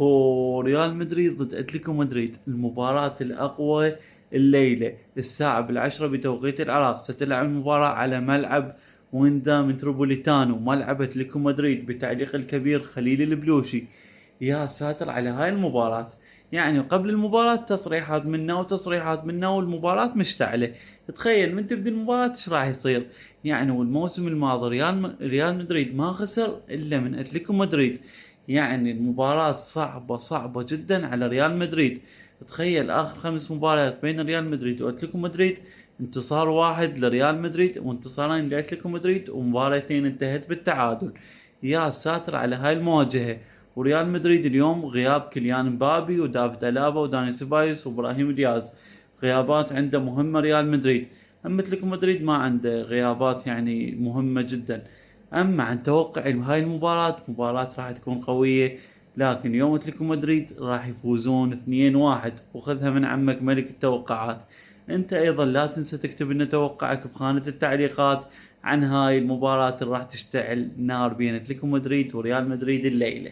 وريال مدريد ضد اتلتيكو مدريد، المباراة الأقوى الليلة الساعة 10 بتوقيت العراق. ستلعب المباراة على ملعب ويندا متروبوليتانو، ملعب اتلتيكو مدريد، بتعليق الكبير خليل البلوشي. يا ساتر على هاي المباراة. يعني قبل المباراة تصريحات منا وتصريحات منا، والمباراة مشتعلة. تخيل من تبدي المباراة ايش راح يصير. يعني والموسم الماضي ريال مدريد ما خسر الا من اتلتيكو مدريد. يعني المباراة صعبة صعبة جدا على ريال مدريد. تخيل اخر 5 مباريات بين ريال مدريد واتلتيكو مدريد، انتصار واحد لريال مدريد وانتصارين لاتلتيكو مدريد ومباراتين انتهت بالتعادل. يا ساتر على هاي المواجهة. وريال مدريد اليوم غياب كيليان مبابي ودافيد ألابا وداني سيبايوس وابراهيم دياز، غيابات عنده مهمة ريال مدريد. اما اتلتيكو مدريد ما عنده غيابات يعني مهمة جدا. اما عن توقعي بهاي المباراة، مباراة راح تكون قوية، لكن يوم اتلتيكو مدريد راح يفوزون 2-1. وخذها من عمك ملك التوقعات. انت ايضا لا تنسى تكتب لنا توقعك بخانة التعليقات عن هاي المباراة اللي راح تشتعل نار بين اتلتيكو مدريد وريال مدريد الليلة.